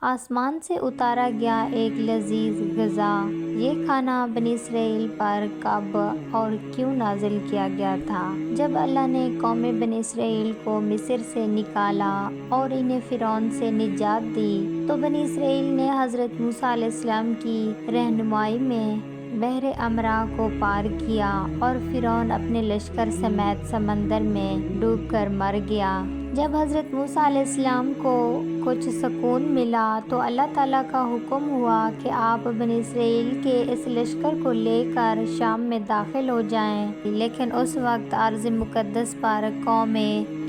آسمان سے اتارا گیا ایک لذیذ غذا۔ یہ کھانا بنی اسرائیل پر کب اور کیوں نازل کیا گیا تھا؟ جب اللہ نے قوم بنی اسرائیل کو مصر سے نکالا اور انہیں فرعون سے نجات دی تو بنی اسرائیل نے حضرت موسیٰ علیہ السلام کی رہنمائی میں بحر امرا کو پار کیا اور فرعون اپنے لشکر سمیت سمندر میں ڈوب کر مر گیا۔ جب حضرت موسیٰ علیہ السلام کو کچھ سکون ملا تو اللہ تعالیٰ کا حکم ہوا کہ آپ بنی اسرائیل کے اس لشکر کو لے کر شام میں داخل ہو جائیں، لیکن اس وقت ارض مقدس پر قوم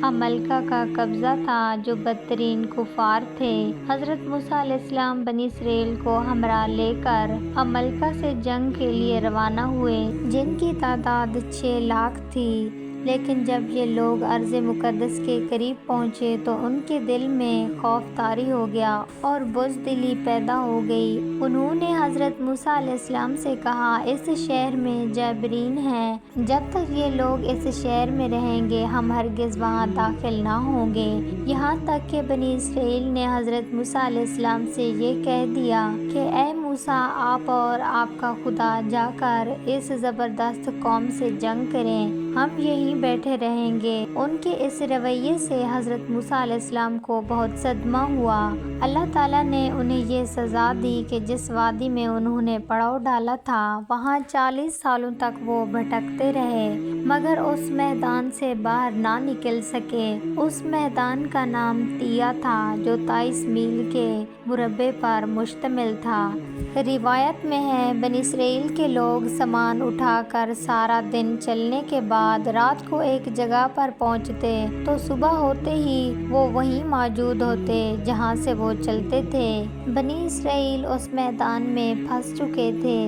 عمالقہ کا قبضہ تھا جو بدترین کفار تھے۔ حضرت موسیٰ علیہ السلام بنی اسرائیل کو ہمراہ لے کر عمالقہ سے جنگ کے لیے روانہ ہوئے، جن کی تعداد 6 لاکھ تھی۔ لیکن جب یہ لوگ ارض مقدس کے قریب پہنچے تو ان کے دل میں خوف طاری ہو گیا اور بزدلی پیدا ہو گئی۔ انہوں نے حضرت موسیٰ علیہ السلام سے کہا، اس شہر میں جابرین ہیں، جب تک یہ لوگ اس شہر میں رہیں گے ہم ہرگز وہاں داخل نہ ہوں گے۔ یہاں تک کہ بنی اسرائیل نے حضرت موسیٰ علیہ السلام سے یہ کہہ دیا کہ اے موسیٰ، آپ اور آپ کا خدا جا کر اس زبردست قوم سے جنگ کریں، ہم یہیں بیٹھے رہیں گے۔ ان کے اس رویے سے حضرت موسیٰ علیہ السلام کو بہت صدمہ ہوا۔ اللہ تعالیٰ نے انہیں یہ سزا دی کہ جس وادی میں انہوں نے پڑاؤ ڈالا تھا وہاں 40 سالوں تک وہ بھٹکتے رہے مگر اس میدان سے باہر نہ نکل سکے۔ اس میدان کا نام تیہ تھا جو 23 میل کے مربع پر مشتمل تھا۔ روایت میں ہے بنی اسرائیل کے لوگ سامان اٹھا کر سارا دن چلنے کے بعد رات کو ایک جگہ پر پہنچتے تو صبح ہوتے ہی وہ وہیں موجود ہوتے جہاں سے وہ چلتے تھے۔ بنی اسرائیل اس میدان میں پھنس چکے تھے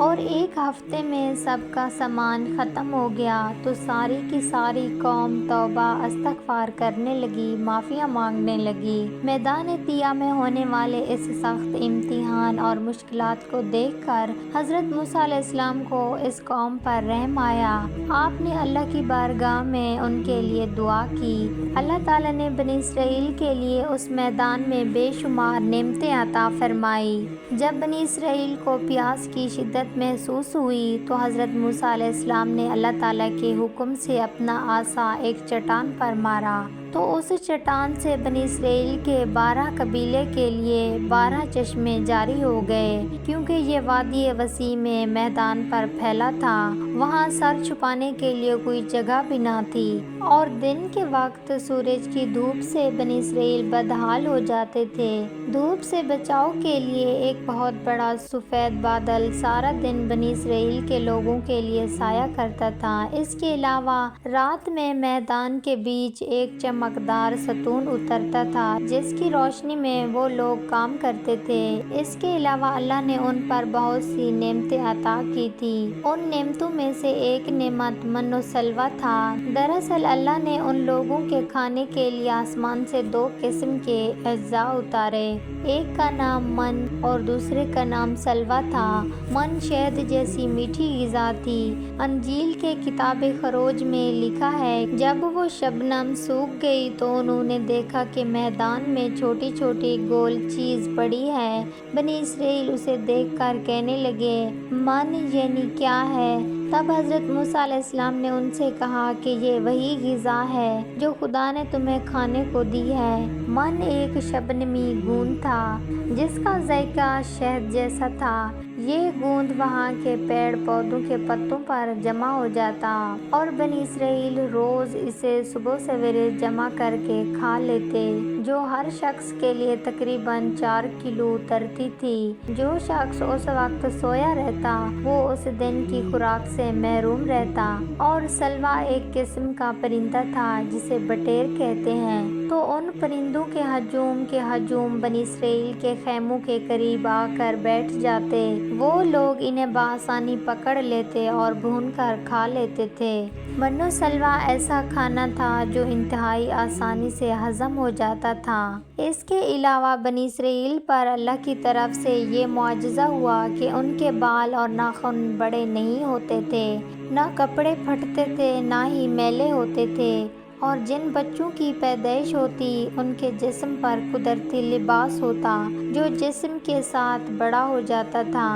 اور ایک ہفتے میں سب کا سامان ختم ہو گیا تو ساری کی ساری قوم توبہ استغفار کرنے لگی، معافیاں مانگنے لگی۔ میدان تیہ میں ہونے والے اس سخت امتحان اور مشکلات کو دیکھ کر حضرت موسیٰ علیہ السلام کو اس قوم پر رحم آیا۔ آپ نے اللہ کی بارگاہ میں ان کے لیے دعا کی۔ اللہ تعالیٰ نے بنی اسرائیل کے لیے اس میدان میں بے شمار نعمتیں عطا فرمائی۔ جب بنی اسرائیل کو پیاس کی شدت محسوس ہوئی تو حضرت موسیٰ علیہ السلام نے اللہ تعالیٰ کے حکم سے اپنا عصا ایک چٹان پر مارا تو اس چٹان سے بنی اسرائیل کے 12 قبیلے کے لیے 12 چشمے جاری ہو گئے، کیونکہ یہ وادی وسیع میں میدان پر پھیلا تھا، وہاں سر چھپانے کے لیے کوئی جگہ بھی نہ تھی، اور دن کے وقت سورج کی دھوپ سے بنی اسرائیل بدحال ہو جاتے تھے۔ دھوپ سے بچاؤ کے لیے ایک بہت بڑا سفید بادل سارا دن بنی اسرائیل کے لوگوں کے لیے سایہ کرتا تھا۔ اس کے علاوہ رات میں میدان کے بیچ ایک چمکدار ستون اترتا تھا جس کی روشنی میں وہ لوگ کام کرتے تھے۔ اس کے علاوہ اللہ نے ان پر بہت سی نعمتیں عطا کی تھی۔ ان نعمتوں میں سے ایک نعمت من و سلویٰ تھا۔ دراصل اللہ نے ان لوگوں کے کھانے کے لیے آسمان سے 2 قسم کے اجزاء اتارے، ایک کا نام من اور دوسرے کا نام سلویٰ تھا۔ من شہد جیسی میٹھی غذا تھی۔ انجیل کے کتاب خروج میں لکھا ہے، جب وہ شبنم سوکھ گئی تو انہوں نے دیکھا کہ میدان میں چھوٹی چھوٹی گول چیز پڑی ہے۔ بنی اسرائیل اسے دیکھ کر کہنے لگے، من یعنی کیا ہے؟ تب حضرت موسیٰ علیہ السلام نے ان سے کہا کہ یہ وہی غذا ہے جو خدا نے تمہیں کھانے کو دی ہے۔ من ایک شبنمی گوند تھا جس کا ذائقہ شہد جیسا تھا۔ یہ گوند وہاں کے پیڑ پودوں کے پتوں پر جمع ہو جاتا اور بنی اسرائیل روز اسے صبح سویرے جمع کر کے کھا لیتے، جو ہر شخص کے لیے تقریباً 4 کلو اترتی تھی۔ جو شخص اس وقت سویا رہتا وہ اس دن کی خوراک سے محروم رہتا۔ اور سلویٰ ایک قسم کا پرندہ تھا جسے بٹیر کہتے ہیں۔ تو ان پرندوں کے ہجوم بنی اسرائیل کے خیموں کے قریب آ کر بیٹھ جاتے۔ وہ لوگ انہیں بآسانی پکڑ لیتے اور بھون کر کھا لیتے تھے۔ من و سلویٰ ایسا کھانا تھا جو انتہائی آسانی سے ہضم ہو جاتا تھا۔ اس کے علاوہ بنی اسرائیل پر اللہ کی طرف سے یہ معجزہ ہوا کہ ان کے بال اور ناخن بڑے نہیں ہوتے تھے، نہ کپڑے پھٹتے تھے، نہ ہی میلے ہوتے تھے، اور جن بچوں کی پیدائش ہوتی ان کے جسم پر قدرتی لباس ہوتا جو جسم کے ساتھ بڑا ہو جاتا تھا۔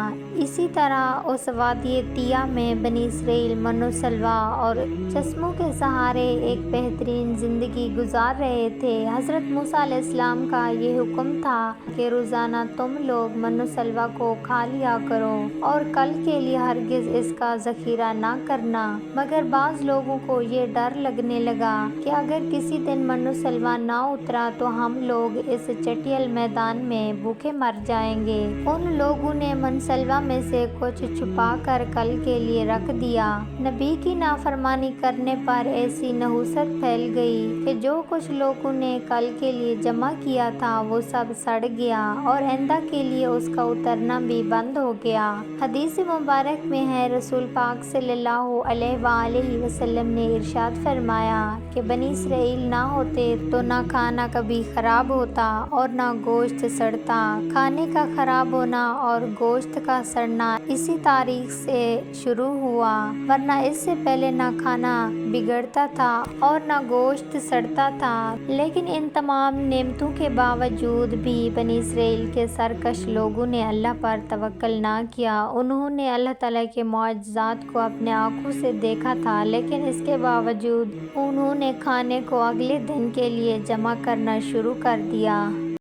اسی طرح اس وادی طیہ میں بنی اسرائیل من و سلویٰ اور چشموں کے سہارے ایک بہترین زندگی گزار رہے تھے۔ حضرت موسیٰ علیہ السلام کا یہ حکم تھا کہ روزانہ تم لوگ من و سلویٰ کو کھا لیا کرو اور کل کے لیے ہرگز اس کا ذخیرہ نہ کرنا، مگر بعض لوگوں کو یہ ڈر لگنے لگا کہ اگر کسی دن من و سلویٰ نہ اترا تو ہم لوگ اس چٹیل میدان میں بھوکے مر جائیں گے۔ ان لوگوں نے من سلویٰ میں سے کچھ چھپا کر کل کے لیے رکھ دیا۔ نبی کی نافرمانی کرنے پر ایسی نحوست پھیل گئی کہ جو کچھ لوگوں نے کل کے لیے جمع کیا تھا وہ سب سڑ گیا اور آئندہ کے لیے اس کا اترنا بھی بند ہو گیا۔ حدیث مبارک میں ہے، رسول پاک صلی اللہ علیہ وآلہ وسلم نے ارشاد فرمایا کہ بنی اسرائیل نہ ہوتے تو نہ کھانا کبھی خراب ہوتا اور نہ گوشت سڑتا۔ کھانے کا خراب ہونا اور گوشت کا سڑنا اسی تاریخ سے شروع ہوا، ورنہ اس سے پہلے نہ کھانا بگڑتا تھا اور نہ گوشت سڑتا تھا۔ لیکن ان تمام نعمتوں کے باوجود بھی بنی اسرائیل کے سرکش لوگوں نے اللہ پر توکل نہ کیا۔ انہوں نے اللہ تعالیٰ کے معجزات کو اپنے آنکھوں سے دیکھا تھا، لیکن اس کے باوجود انہوں نے کھانے کو اگلے دن کے لیے جمع کرنا شروع کر دیا۔